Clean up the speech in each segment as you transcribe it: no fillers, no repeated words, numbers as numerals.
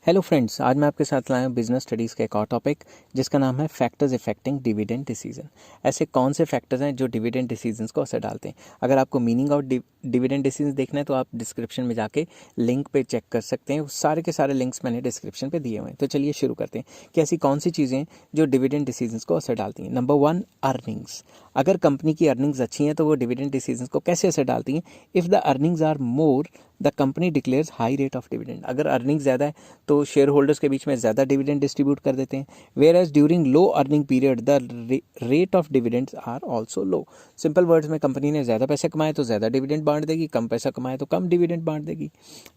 Hello friends, आज मैं आपके साथ लाया हूँ बिजनेस स्टडीज़ का एक और टॉपिक जिसका नाम है फैक्टर्स इफेक्टिंग डिविडेंड डिसीजन। ऐसे कौन से फैक्टर्स हैं जो डिविडेंड डिसीजंस को असर डालते हैं। अगर आपको मीनिंग ऑफ डिविडेंड डिसीजन देखना है तो आप डिस्क्रिप्शन में जाके लिंक पे चेक कर सकते हैं। सारे के सारे लिंक्स मैंने डिस्क्रिप्शन पे दिए हुए हैं। तो चलिए शुरू करते हैं कि ऐसी कौन सी चीज़ें हैं जो डिविडेंड डिसीजंस को असर डालती हैं। Number 1, earnings. अगर कंपनी की अर्निंग्स अच्छी हैं तो वो डिविडेंड डिसीजंस को कैसे असर डालती हैं। If the earnings are more the company declares high rate of dividend. अगर अर्निंग ज़्यादा है तो शेयर होल्डर्स के बीच में ज़्यादा डिविडेंड डिस्ट्रीब्यूट कर देते हैं। Whereas during low earning period the rate of dividends are also low. Simple words में, कंपनी ने ज़्यादा पैसे कमाए तो ज़्यादा डिविडेंड बांट देगी, कम पैसा कमाए तो कम डिविडेंड बांट देगी।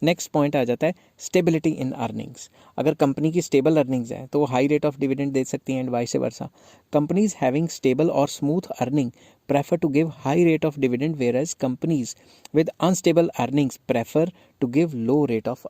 नेक्स्ट पॉइंट आ जाता है स्टेबिलिटी इन अर्निंग्स। अगर कंपनी की स्टेबल अर्निंग्स है तो वो हाई रेट ऑफ डिविडेंड दे सकती हैं and vice versa. Companies having stable और smooth earning prefer to give high rate of dividend, whereas companies with unstable earnings prefer to give low rate of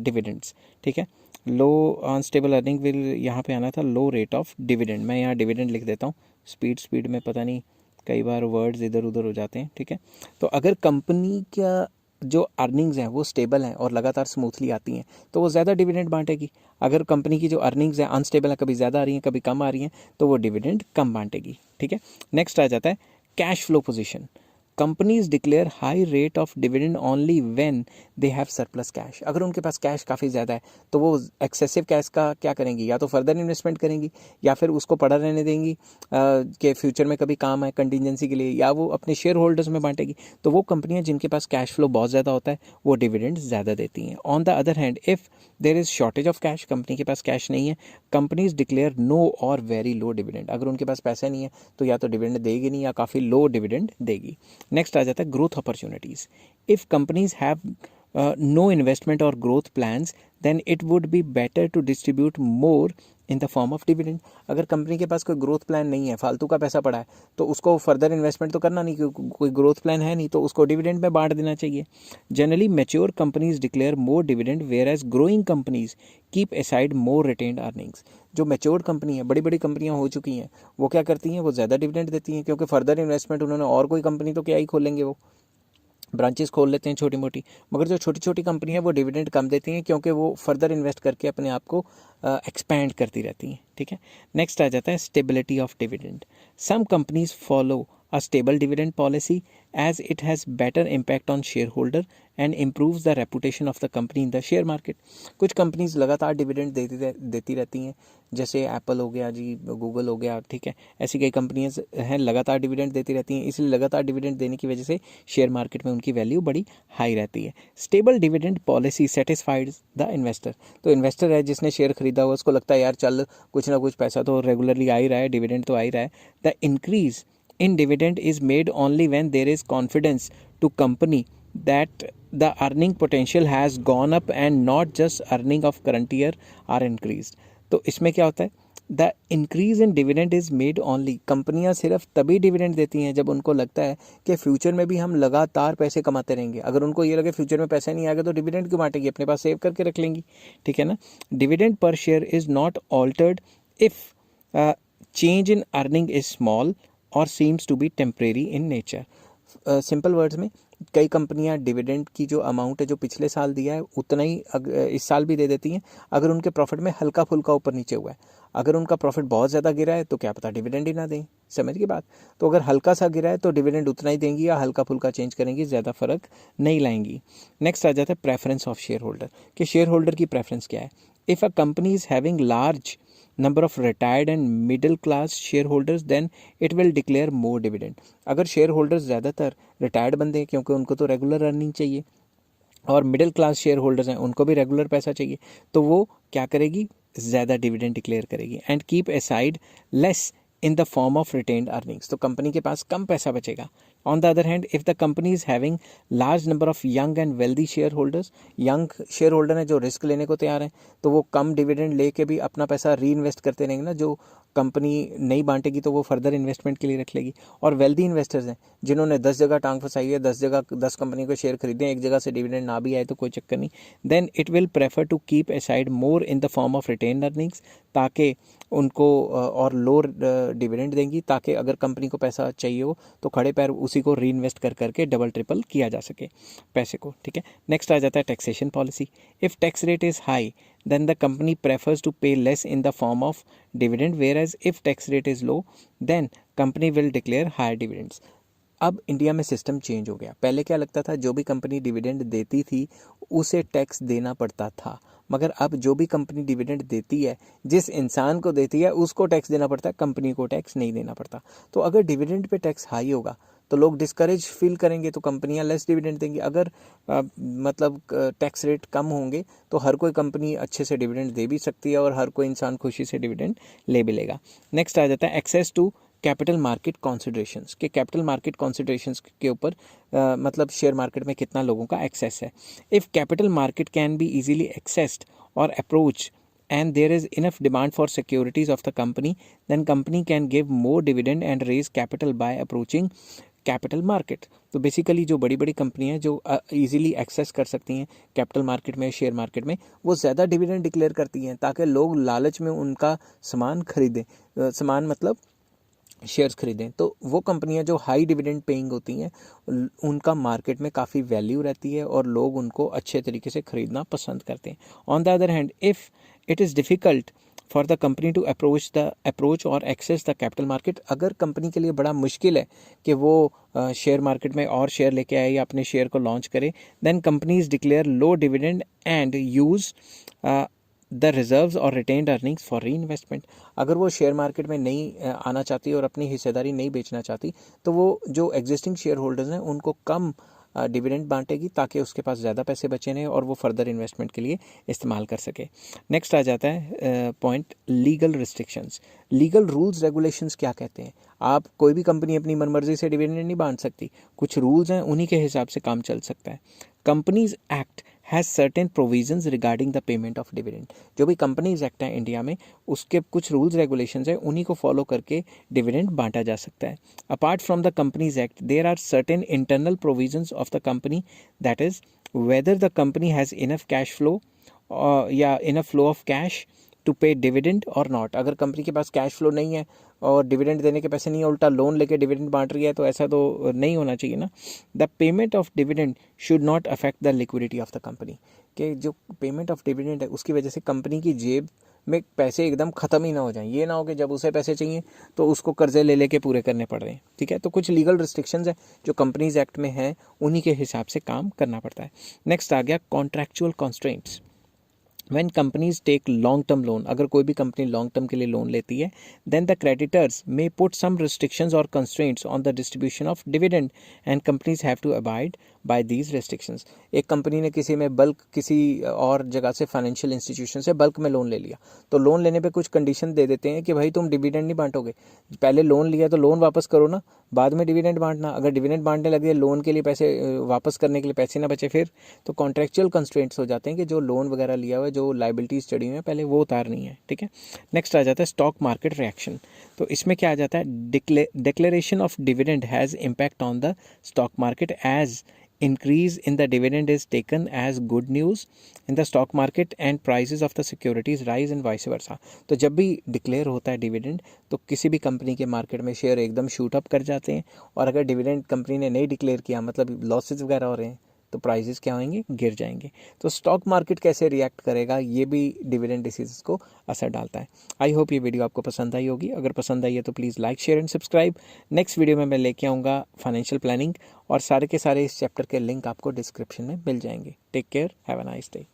dividends. ठीक है, लो unstable earning will यहाँ पे आना था लो रेट ऑफ डिविडेंड। मैं यहाँ dividend लिख देता हूँ, स्पीड में पता नहीं कई बार वर्ड्स इधर उधर हो जाते हैं। ठीक है, तो अगर कंपनी का जो अर्निंग्स हैं वो स्टेबल हैं और लगातार स्मूथली आती हैं तो वो ज़्यादा डिविडेंड बांटेगी। अगर कंपनी की जो अर्निंग्स हैं अनस्टेबल है, कभी ज़्यादा आ रही हैं कभी कम आ रही हैं, तो वो डिविडेंड कम बांटेगी। ठीक है, नेक्स्ट आ जाता है cash flow position. Companies declare high rate of dividend only when they have surplus cash. अगर उनके पास कैश काफ़ी ज़्यादा है तो वो एक्सेसिव कैश का क्या करेंगी, या तो फर्दर इन्वेस्टमेंट करेंगी या फिर उसको पड़ा रहने देंगी कि फ्यूचर में कभी काम है कंटिजेंसी के लिए, या वो अपने शेयर होल्डर्स में बांटेगी। तो वो कंपनियां जिनके पास कैश फ्लो बहुत ज़्यादा होता है वो डिविडेंड ज़्यादा देती हैं। On the other hand, if there is shortage of cash, company के पास कैश नहीं है, कंपनीज डिक्लेयर नो और वेरी लो डिविडेंड। अगर उनके पास पैसा नहीं है तो या तो डिविडेंड देगी नहीं या काफ़ी लो डिविडेंड देगी। नेक्स्ट आ जाता है growth opportunities. If companies have no investment और growth plans then it would be better to distribute more in the form of dividend. अगर कंपनी के पास कोई ग्रोथ प्लान नहीं है, फालतू का पैसा पड़ा है, तो उसको फर्दर इन्वेस्टमेंट तो करना नहीं, क्योंकि कोई ग्रोथ प्लान है नहीं, तो उसको डिविडेंड में बांट देना चाहिए। Generally mature companies declare more dividend, whereas growing companies keep aside more retained earnings. जो मैच्योर्ड कंपनी है, बड़ी बड़ी कंपनियां हो चुकी हैं, वो क्या करती हैं, वो ज़्यादा डिविडेंड देती हैं, क्योंकि फर्दर इन्वेस्टमेंट उन्होंने और कोई कंपनी तो क्या ही खोलेंगे, वो ब्रांचेस खोल लेते हैं छोटी मोटी। मगर जो छोटी छोटी कंपनी है वो डिविडेंड कम देती हैं क्योंकि वो फर्दर इन्वेस्ट करके अपने आप को एक्सपैंड करती रहती हैं। ठीक है, नेक्स्ट आ जाता है stability of dividend. Some companies follow a stable dividend policy as it has better impact on shareholder and improves the reputation of the company in the share market. कुछ कंपनीज लगातार डिविडेंड देती रहती हैं, जैसे Apple हो गया जी, Google हो गया। ठीक है, ऐसी कई कंपनीज हैं लगातार डिविडेंड देती रहती हैं, इसलिए लगातार डिविडेंड देने की वजह से शेयर मार्केट में उनकी वैल्यू बड़ी हाई रहती है। Stable dividend policy satisfied the investor. तो इन्वेस्टर है जिसने शेयर खरीदा हुआ, उसको लगता है यार चल कुछ ना कुछ पैसा तो रेगुलरली आ ही रहा है, डिविडेंड तो आ ही रहा है। The increase in dividend is made only when there is confidence to company that the earning potential has gone up and not just earning of current year are increased. तो इसमें क्या होता है, the increase in dividend is made only. कंपनियां सिर्फ तभी dividend देती हैं जब उनको लगता है कि फ्यूचर में भी हम लगातार पैसे कमाते रहेंगे। अगर उनको ये लगे फ्यूचर में पैसा नहीं आएगा तो डिविडेंड क्यों बांटेगी, अपने पास सेव करके रख लेंगी। ठीक है ना, डिविडेंड पर share is not altered if change in earning is small और seems to be temporary in nature. Simple words में, कई कंपनियां डिविडेंड की जो अमाउंट है जो पिछले साल दिया है उतना ही इस साल भी दे देती हैं अगर उनके प्रॉफिट में हल्का फुल्का ऊपर नीचे हुआ है। अगर उनका प्रॉफिट बहुत ज़्यादा गिरा है तो क्या पता डिविडेंड ही ना दें। समझ की बात। तो अगर हल्का सा गिरा है तो डिविडेंड उतना ही देंगी या हल्का फुल्का चेंज करेंगी, ज़्यादा फर्क नहीं लाएंगी। नेक्स्ट आ जाता है प्रेफरेंस ऑफ शेयर होल्डर, कि शेयर होल्डर की प्रेफरेंस क्या है। If a company is having large number of retired and middle class shareholders then it will declare more dividend. अगर शेयर होल्डर्स ज़्यादातर रिटायर्ड बंदे हैं क्योंकि उनको तो रेगुलर अर्निंग चाहिए, और मिडिल क्लास शेयर होल्डर्स हैं उनको भी रेगुलर पैसा चाहिए, तो वो क्या करेगी, ज़्यादा डिविडेंड डिक्लेयर करेगी। And keep aside less in the form of retained earnings. तो कंपनी के पास कम पैसा बचेगा। On the other hand, if the company is having large number of young and wealthy share holders, young share holder हैं जो risk लेने को तैयार हैं, तो वो कम डिविडेंड लेके भी अपना पैसा री इन्वेस्ट करते रहेंगे ना। जो कंपनी नहीं बांटेगी तो वो फर्दर इन्वेस्टमेंट के लिए रख लेगी। और वेल्दी इन्वेस्टर्स हैं जिन्होंने 10 जगह टांग फंसाई है, 10 जगह 10 कंपनी को शेयर खरीदे हैं, एक जगह से डिविडेंड ना भी आए तो कोई चक्कर नहीं, then it will prefer to keep aside more in the form of retain earnings, ताकि उनको और लो डिविडेंड देंगी, ताकि अगर कंपनी को पैसा चाहिए हो तो खड़े पैर उसी को री इन्वेस्ट कर करके डबल ट्रिपल किया जा सके पैसे को, ठीक है। नेक्स्ट आ जाता है taxation policy. If tax rate is high then the company prefers to pay less in the form of dividend, whereas if tax rate is low then company will declare higher dividends। अब India में system change हो गया। पहले क्या लगता था, जो भी कंपनी डिविडेंड देती थी उसे टैक्स देना पड़ता था, मगर अब जो भी कंपनी डिविडेंड देती है, जिस इंसान को देती है उसको टैक्स देना पड़ता है, कंपनी को टैक्स नहीं देना पड़ता। तो अगर डिविडेंड पे टैक्स हाई होगा तो लोग डिस्करेज फील करेंगे, तो कंपनियां लेस डिविडेंड देंगी। अगर मतलब टैक्स रेट कम होंगे तो हर कोई कंपनी अच्छे से डिविडेंड दे भी सकती है और हर कोई इंसान खुशी से डिविडेंड ले भी लेगा। नेक्स्ट आ जाता है एक्सेस टू कैपिटल मार्केट कॉन्सिडरेशंस, के कैपिटल मार्केट कॉन्सिडरेशंस के ऊपर मतलब शेयर मार्केट में कितना लोगों का एक्सेस है। If capital market can be easily accessed और approach and there is enough demand for securities of the company, then company can give more dividend and raise capital by approaching capital market. तो basically जो बड़ी बड़ी company हैं जो easily access कर सकती हैं कैपिटल मार्केट में, शेयर मार्केट में, वो ज़्यादा डिविडेंड डिक्लेयर करती हैं ताकि लोग लालच में उनका सामान खरीदें, सामान मतलब शेयर्स खरीदें। तो वो कंपनियां जो हाई डिविडेंड पेइंग होती हैं उनका मार्केट में काफ़ी वैल्यू रहती है और लोग उनको अच्छे तरीके से खरीदना पसंद करते हैं। On the other hand, if it is difficult for the company to approach और एक्सेस द कैपिटल मार्केट, अगर कंपनी के लिए बड़ा मुश्किल है कि वो शेयर मार्केट में और शेयर लेके आए या अपने शेयर को लॉन्च करे, then companies declare low dividend and use the reserves और retained earnings for reinvestment. अगर वो शेयर मार्केट में नहीं आना चाहती और अपनी हिस्सेदारी नहीं बेचना चाहती तो वो जो एग्जिस्टिंग शेयर होल्डर्स हैं उनको कम डिविडेंड बांटेगी ताकि उसके पास ज़्यादा पैसे बचे रहें और वो फर्दर इन्वेस्टमेंट के लिए इस्तेमाल कर सके। नेक्स्ट आ जाता है point legal restrictions. Legal rules regulations क्या कहते हैं? आप कोई भी कंपनी अपनी मनमर्जी से डिविडेंड नहीं बांट सकती, कुछ रूल्स हैं, उन्हीं के हिसाब से काम चल सकता है। Companies act has certain provisions regarding the payment of dividend. जो भी कंपनीज एक्ट है इंडिया में उसके कुछ रूल्स रेगुलेशंस हैं, उन्हीं को फॉलो करके डिविडेंड बांटा जा सकता है। Apart from the companies act there are certain internal provisions of the company, that is whether the company has enough cash flow या enough flow of cash to pay dividend और not. अगर company के पास cash flow नहीं है और dividend देने के पैसे नहीं है, उल्टा लोन लेके डिविडेंड बांट रही है, तो ऐसा तो नहीं होना चाहिए ना। The payment of dividend should not affect the liquidity of the company, कि जो पेमेंट ऑफ डिविडेंड है उसकी वजह से कंपनी की जेब में पैसे एकदम ख़त्म ही ना हो जाएं। ये ना हो कि जब उसे पैसे चाहिए तो उसको कर्जे ले लेके पूरे करने पड़ रहे हैं, ठीक है। तो कुछ लीगल रिस्ट्रिक्शंस है जो कंपनीज एक्ट में है, उन्हीं के हिसाब से काम करना पड़ता है। नेक्स्ट आ गया contractual constraints. When companies take long term loan, अगर कोई भी कंपनी लॉन्ग टर्म के लिए लोन लेती है, then the creditors may put some restrictions or constraints on the distribution of dividend and companies have to abide by these restrictions। एक company ने किसी में बल्क, किसी और जगह से फाइनेंशियल इंस्टीट्यूशन से बल्क में लोन ले लिया, तो लोन लेने पे कुछ कंडीशन दे देते हैं कि भाई तुम डिविडेंड नहीं बांटोगे, पहले लोन लिया तो लोन वापस करो ना, बाद में डिविडेंड बांटना। अगर डिविडेंड बांटने लगे, लोन के लिए पैसे वापस करने के लिए पैसे ना बचे फिर, तो कॉन्ट्रैक्चुअल कंस्ट्रेंट्स हो जाते हैं कि जो लोन वगैरह लिया हुआ है, जो लाइबिलिटीज़ चढ़ी हुई हैं पहले वो उतारनी है, ठीक है। नेक्स्ट आ जाता है स्टॉक मार्केट रिएक्शन। तो इसमें क्या आ जाता है, declaration of dividend has impact on the stock market as increase in the dividend is taken as good news in the stock market and prices of the securities rise and vice versa। तो जब भी declare होता है dividend तो किसी भी company के market में शेयर एकदम शूट अप कर जाते हैं, और अगर डिविडेंड कंपनी ने नहीं डिक्लेयर किया, मतलब लॉसेज वगैरह हो रहे हैं, तो प्राइसेस क्या होंगे, गिर जाएंगे। तो स्टॉक मार्केट कैसे रिएक्ट करेगा, ये भी डिविडेंड डिसीजंस को असर डालता है। आई होप ये वीडियो आपको पसंद आई होगी। अगर पसंद आई है तो please like, share and subscribe. Next video में मैं लेके आऊँगा फाइनेंशियल प्लानिंग, और सारे के सारे इस चैप्टर के लिंक आपको डिस्क्रिप्शन में मिल जाएंगे। Take care, have a nice day.